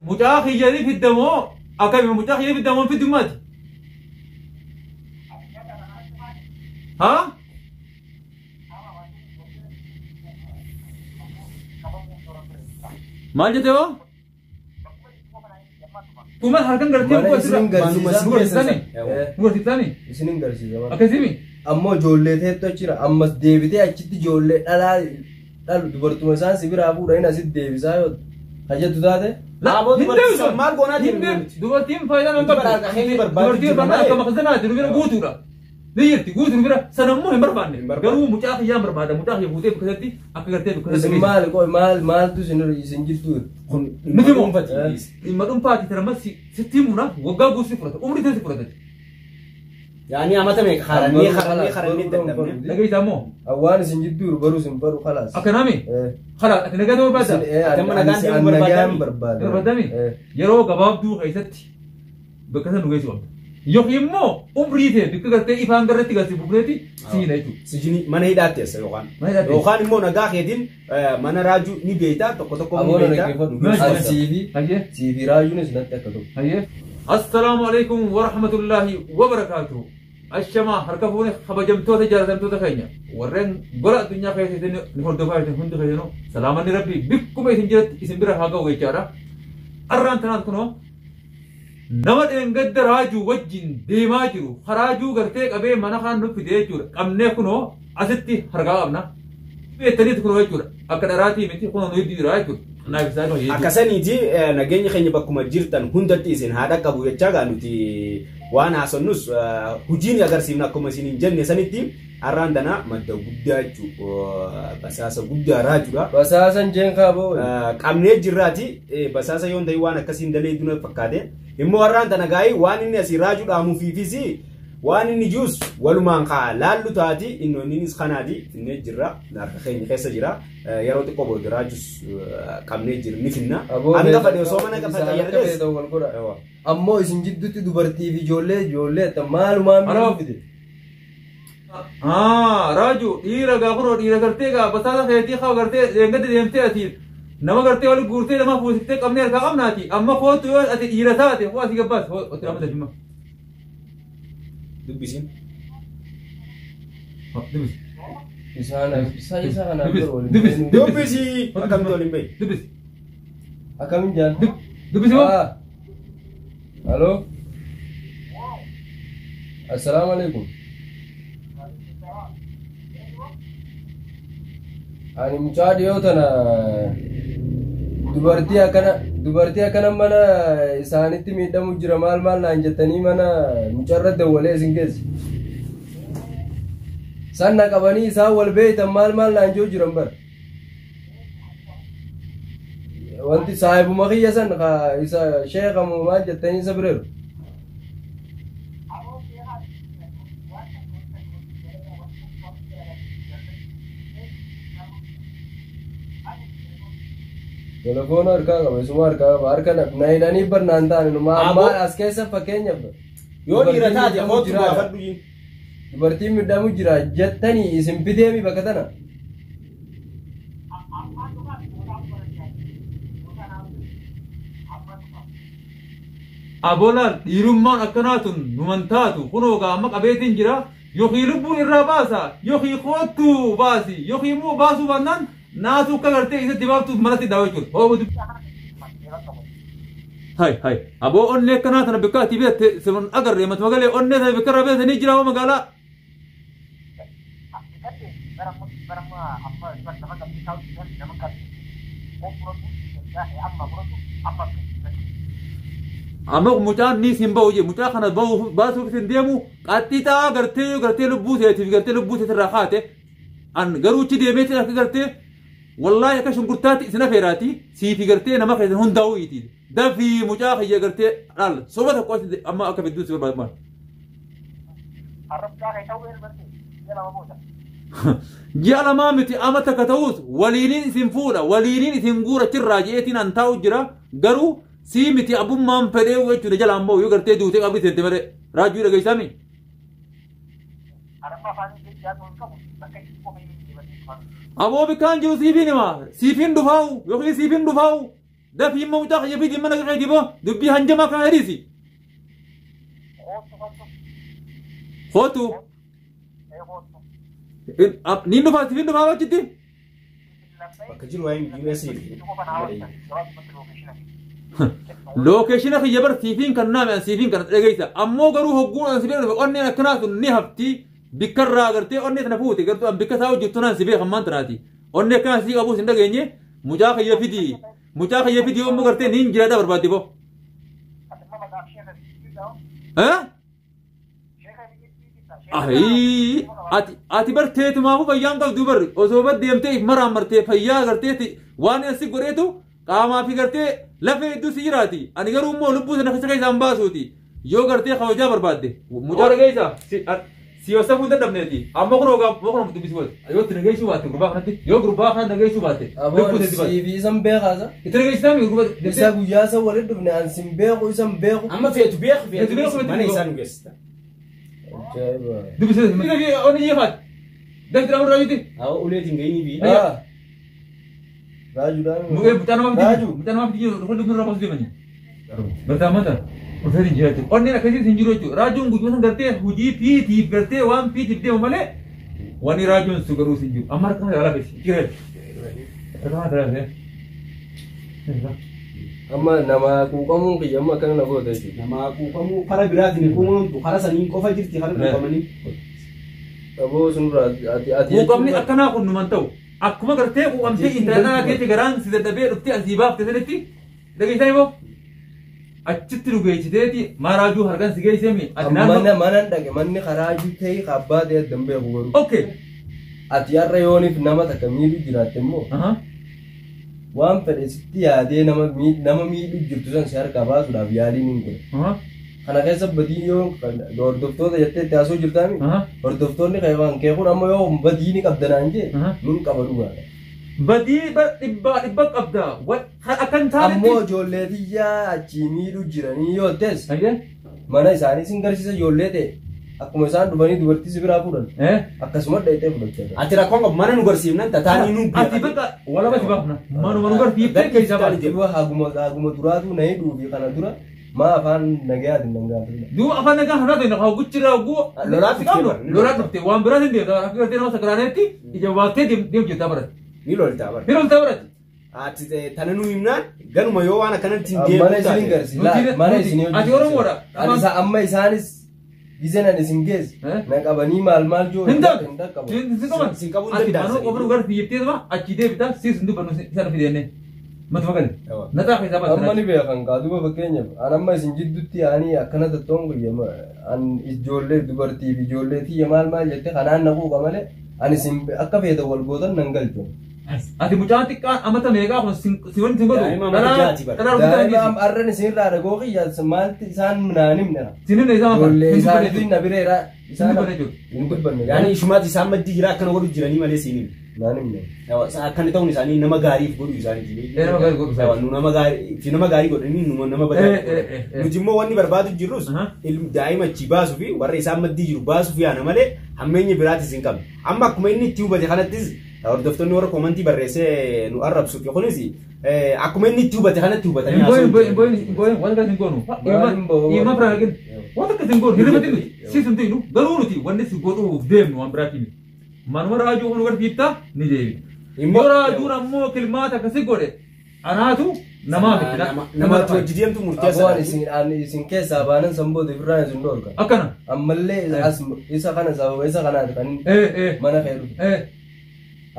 متاخي يجري في الدمو أكمل متاخي يجري في الدمو في الدمات ها ما جتوا كمان هركن قرتي بقى ثاني isinin garsiisa أكذبي ammoo ijoollee teettu jira ammas deebitee achitti ijoollee dhalu dubartuma isaan sibiraa fuudhanii asitti deebisaa yoo hajjatu taate maal goonaa dubartiin faayidaan hin qabdu dubartiin barbaada akka makasanaati nu bira guutuudha ni jirti guutuu nu bira sanammoo hin barbaanne garuu mucaa kiyyaan barbaada mucaa kiyya fuutee bikkasatti akka gartee bikkasatti isin maal qoy maaltu isin jirtu kun nuti dhuunfaati dhimma dhuunfaati taramas sitti himuudhaaf waggaa guutuu fudhata umrii teessi fudhatate يعني أما تميك خارني تندمني لقيت أمو أوان سنجدور برو سنبرو خلاص أكنامي خلاص أتنقى دور بعد أتمنى بربادمي يرو كباب دو خيستي بكثر نقيس وقت يخيمو أمريته بكثر إفان قررتي قاسي بكرتي سينايتو سجني من هيدات يا سيوخان يوخان مو نجاح يدين من راجو نبيتا تكو نبيتا سيفي راجو نسنت تكتو السلام عليكم ورحمة الله وبركاته الشما هركفوني خبجمتو تجارتمتو تخينيا ورن بلا الدنيا خيسي نهول دفاعي هندو خيسينو سلامني ربي بكم يسنجرت اسم برا هاقا ويچارا أران تنات كنو نمت انقد راجو وجين ديما جرو خراجو غرتيك أبي منخان نفي دي جور أمني كنو أستي هرقا أبنا بيتنيت كنو يجور أكد راتي متي كنو نيدي راجو Akasani ji nagenya khenya bakuma jirtan hundatti isin hada qabu jechaga nuti waan haasonnus hujin agar simna akkuma isin jenne sanitti arrandana madda guddaa jechu basaasa guddaa raajudha basaasan jeen qabu qabnee jirraati basaasa yoon dai waan akkasiin dalee duna fakkaate immoo arrandana gaay waan inni asi raajudha mufiifisi waan inni jus walumaan qaa laallu taati innoonnis khanaadi finne jirra narka khenya keessa jira yeroo xiqqoo booda raajus qabnee jirni finna hanga fadhe soo mana qafa tayyardes ammoo isin jidduutti dubartii fi ijoollee maalumaan miidhufite raaju dhiira gaafunoo dhiira gartee gaa basaasa feetii haa gartee deengatti deemtee ati nama gartee wali guurtee nama fuusiftee qabnee harkaa qabnaati amma kootu yoo ati dhiira taate hoo asii gabbaas hoo otti amma tajima dubbisin dubbisi akkamitti waliin bahi dubbisi akkamiin jaan dubbisi moo halo assalaamu alaikum ani mucaa dhiyoo tana dubartii akkana mana isaanitti miidhamu jira maal naan jettanii mana mucarra dawwalee isin keessa sanna qabanii isaan wal beeytan maal naan joo jiran bara wanti saahibuma kiyya san isa sheekamu maal jettanii isa bireeru telefoon harkaa qaba isuma harkaa qaba harka naayidanii barnaan taane maal as keessa fakkeenyaaf yoo dhiira taate kootu gaafadhu yin dubartiin midhamu jira jettanii isin fideemi bakka tana abolaan dhiirummaan akkanaatun numan taatu kunoo amma qabeetiin jira yookiin lubbuun irraa baasa yookiin kootu baasi yookiin immoo baasuu baannaan naatu akka gartee isatti baaftuuf malatti daawwachuudha. Hai aboo onnee akkanaa tana bikka ati beekte sirn agarree mata magalee onnee tana bikka irraa beekte ni jira hoo magaalaa. Amma mucaan ni simba hojii mucaa kana baasuuf isin deemu qaxxiixaa gartee lubbuu seetiif gartee lubbuu seetirraa kaate an garuuchi deemee akka gartee والله كشون قرتاتي سنة فيراتي سيفي قرتي أنا ما خير هون داويتي ده في مجاهد يا قرتي قال صوبته كويس أما أكبر دوس في البلد ما جالا ما متي أما تكتوس ولينين سنفورة ولينين سنقورة تراجعتين أن تاوجرا قرو سيمتي أبو مام فريو ويشو رجال أمبو يقرتي دوتي قبل سنتمر راجو رجع سامي أبو بكان جو سيفين ما سيفين دفاو يخلي سيفين دفاو ده في موتا خيبي دي منك خيدي بو دبي هنجما كان هريسي خوتو نينو فاتي فين دفعوا جدي bakka jiru waa'ee USA لوكيشن أخي جبر سيفين كان نام سيفين كان رجيسا أمو قرو هجون سيفين أني أكناس نهبتي بكرة قرتي أني تنفوتي قرتو أم بكساو جتونا سيفين خمان تراتي أني كان سيف أبو سندا جيني مجاك يفيدي أمو قرتي نين جلادا بربادي بو ها أهي أتي برتي تمامو بيان قال دوبر أصوبت ديمتي مرة مرتي فيا قرتي واني أسي قريتو قاما في قرتي لفه دو سيراتي أنا قرو مو لبوس نفسك إذا أمباسوتي يو قرتي خواجا بربادي مجارة جيسا سيوسف وده دبنتي أما قروقا مقرم تبيسوات أيوة تنجيشو باتي قربا خنتي يو قربا خان نجيشو باتي أبو سيفي إسم بيخازا تنجيش تامي قربا إسا قياسا ولد دبني أن سم بيخو إسم بيخو amma feetu beeku mana isaan geessita دبسة مين أنا يفات ده ترى أمر راجدي haa uleetiin gahini bi راجو دان مو بتانا ما بتيجي كل دكتور رابط دي مني برتاما تا وفير جهته أنا كذي سنجروجو راجون بوجو سنغرتي هودي في برتي وام في تبدي وماله واني راجون سكرو سنجو أمر كم على بس كيرل ترى amma nama kuuqamuun kiyyamma akkana na goota jechuudha. nama kuuqamuu karaa biraatiin kuuqamtu karaa saniin qofa jirti karaa kuuqamanii Aboo sunirraa ati kuuqamni akkanaa kun numan ta'u akkuma gartee kuuqamtee intalaa keetti garaan si dadhabee dhuftee asii baafte sanitti dhageessaa hiboo achitti dhugeechiteeti maaraajuu harkaan si geessemi mana dhaqe manni karaa ta'e abbaa ta'e dambee godhu. Okay. Ati har'a yooniif nama takka miidhu jiraatte immoo waan fedhe sitti yaadee nama miidhu jirtu san si harkaa baasuudhaaf yaaliin hin godhe. Kana keessa badii yoo hordoftoota jettee itti haasoo jirtaami hordoftoonni kan kee kun amma yoo badii ni qabdanaan jee nun qaba dhugaadha. Badii dhibba qabda akkan taane ammoo ijoollee tiyyaa achii miidhu jiranii yoo ta'es mana isaanii sin garsiisa ijoollee ta'e akkuma isaan dhufanii dubartii si biraa fuudhan akkasuma dheetee fudhachaa ati rakkoon qabu mana nu garsiifnan tataanii nu ati bakka walaba si baafna manuma nu garsiiftee keessa baate haguma duraatu na hidhuu fi kana dura maa afaan nagayaatiin nangaafudha. Duuba afaan nagaa kanaa ta'e nafa guchirraa guu lolaa dhuftee waan biraa hin deemta akka gartee nama sakaraaneetti ija baattee deemu jettaa barate. ni loltaa bara. Ni loltaa barate. Ati tana nu himnaan ganuma yoo waan akkanatti hin deemu mana isin garsiisa mana isin ati oromoodha. Amma isaanis Gizenan isin gees na qabanii maal joo hin qaban sin qabu ati manoo qofnu gar fiiftee sama achi deebita siis hin dubbannu isaan fidenne mata magale nataa keessaa baatan amma ni beekan duuba fakkeenyaaf an amma isin jidduutti yaanii akkana tattoon guyyama an ijoollee dubartii fi ijoollee tiyya maal jette kanaan naquu qabale an isin akka feetan wal gootan nan galchu. Ati mucaan xiqqaan amata meeqaa kun si waliin sin godhu daa'ima arran isinirraa dhagoo qiyyaas maalti isaan naan himne sinimne isaaniitiin na bireera isaan hin dubbanne yaani ishumaati isaan maddii jira akkana godhu jiranii malee siinin naan himne akkana ta'uun isaanii nama gaariif godhu isaanii nama gaarii godhu nama gaarii godhanii nama badaa nuti immoo wanni barbaadu jirrus daa'ima achi baasuu fi warra isaan maddii jiru baasuuf yaana malee hammeenya biraatis hin qabne amma akkuma inni itti hubate kanattis hordoftoonni warra koomantii barreessee nu arrabsu kunis akkuma inni itti hubate kanatti hubatanii wanta kan hin goonu ima biraa argin wanta kan hin goonu hirrifati nuti siis hin ta'inu garuu nuti wanni si godhuuf deemnu waan biraatiin manuma raajuu kun garfiiftaa ni deebi yoo raajuun ammoo kilmaata akkasi godhe anaatu namaaf namatti wajji deemtu murteessa isin keessaa baanan sanboota ifirraa isin dhoorga akkana ammallee isa kana sababa isa kanaati kan mana feeru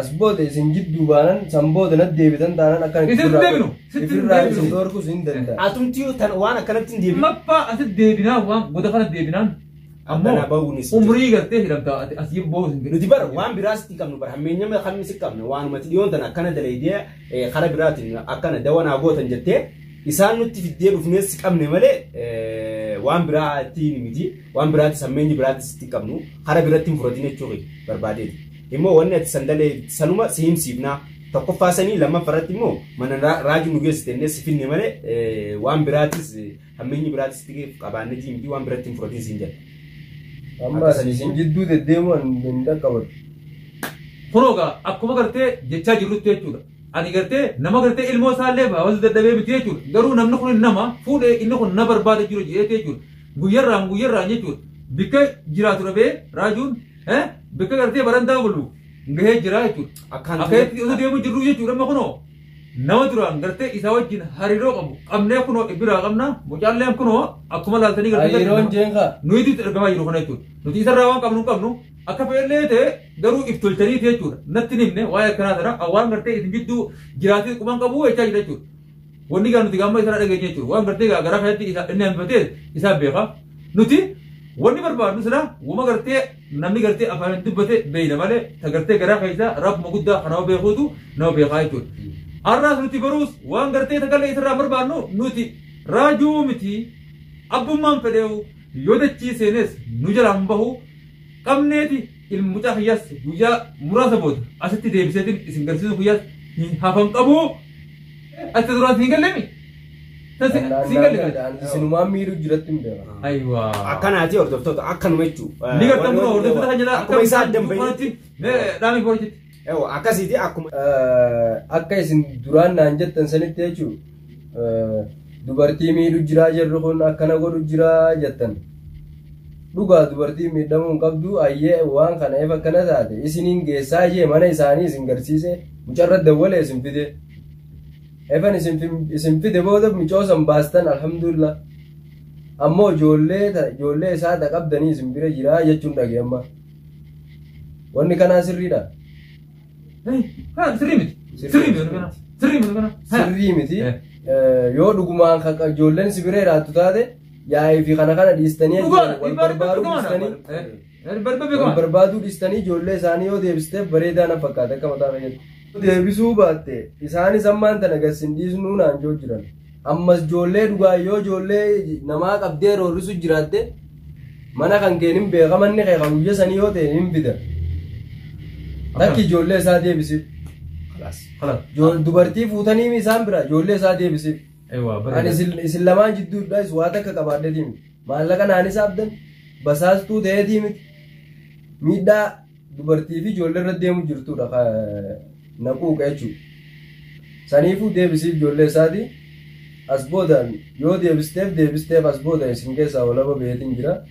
asboote isin jidduu baanan sanboota natti deebitan taanan akkan ifirraa isin dhoorgus hin danda'a. Atumtii waan akkanatti hin deebiin. Mappaa asitti deebinaan waan goda kanatti deebinaan ammoo umrii gartee hidhamtaa asii booda nuti bara waan biraas itti qabnu bara hammeenyama kan si qabne waanumatti dhiyoon tan akkana dalaydee kara biraatiin akkana dawanaa gootan jettee isaan nutti fiddee dhufnees qabne malee waan biraatiin miti waan biraatis hammeenyi biraatis itti qabnu kara biratti hin fudhatin jechuudha barbaadeeti. Immoo wanni ati sandalee sanuma si himsiifnaa tokkoffaasanii lammaffaarratti immoo mana raajii nu geessitennee si finne malee waan biraatis hammeenyi biraatis itti qabaannee miti waan biratti hin fudhatin siin jedha. Amma isin jidduu deddeemuun hin dhaqqabatu. Kunoogaa akkuma gartee jechaa jirrutti jechuudha. ani gartee nama gartee ilmoo isaallee baawwas dadhabee miti jechuudha garuu namni kun nama fuudhee inni kun na barbaade jiru jedhee jechuudha guyyarraan jechuudha bikka jiraatu dhabee raajuun bikka gartee barandaa bulu gahee jira jechuudha akkasitti osoo deemu jirru jechuudha amma kunoo nama duraan gartee isaa wajjin hariiroo qabu qabnee kunoo biraa qabna mucaalleen kunoo akkuma laaltanii gartee nuti ergamaa jiru kana jechuudha nuti isarraa waan qabnu akka fe'ellee ta'e garuu iftolchanii jechuudha natti nimne waa'ee akkanaa sana waan gartee isin jidduu jiraatee quban qabu jechaa jira jechuudha wanni gaa nuti gaamma isarraa dhageenya jechuudha waan gartee garaa kanatti inni hanfatee isaa beeka nuti wanni barbaadnu sila wama gartee namni gartee afaan dubbate beeyna malee ta gartee garaa keessaa rabbuma guddaa kanama beekuutu nama beekaa jechuudha arraas nuti baruus waan gartee tagalee isarraa barbaadnu nuti raajuu miti abbummaan fedheewu yoo dachii seenes nu jalaan bahu qabneeti ilmucaa hiyyaas guyyaa muraasa booda asitti deebiseetiin isin garsiisu guyyaas hafan qabu asitti duraan siin galleemi sinumaan miidhuu jiratti hin beekan. Ayiwa. Akkanaati hordoftoota akkanuma jechuudha. Ni gargaaruu hordoftoota kan jedhaa akkuma isaa damba'itti dhaamii boorjitti. Akkasiiti akkuma. Akka isin duraan naan jettan sanitti jechuudha dubartii miidhuu jiraa jirru kun akkana godhu jiraa jettan. Dhugaa dubartii miidhamuu hin qabdu ayyee waan kana eef akkana taate isiniin geessaa jee mana isaanii isin garsiise mucarra dawwale isin fide. Evan isin fide booda micoosan baastan alhamdulillah. Ammoo ijoollee isaa qabdanii isin bira jiraa jechuun dhageemma. Wanni kanaa sirriidha. Sirrii miti. Sirrii miti. Yoo dhugumaan ijoolleen si bira jiraattu taate yaa'ii fi kana dhiistanii wal barbaaduu dhiistanii ijoollee isaanii yoo deebisteef bareedaa na fakkaata akka mataa fayyadu. Deebisuu baatte isaanis ammaan tana gassin dhiisnuu naan joo jiran. Ammas ijoollee dhugaa yoo ijoollee namaa qabdee roorrisu jiraatte mana kan keen hin beekamanni qeeqa guyya sanii yoo ta'e hin fida. Takki ijoollee isaa deebisiif. Dubartii fuutanii isaan bira ijoollee isaa deebisiif. Ani isin lamaan jidduudhaas waa takka qabaaddeetii miti. Maallaqa naanis abdan basaastuu ta'eetii miti. Miidhaa dubartii fi ijoollee irra deemu jirtudha naquuqa jechuudha. Saniifuu deebisiif ijoollee isaati. As booda yoo deebisteef as booda isin keessaa walaba beetiin jira.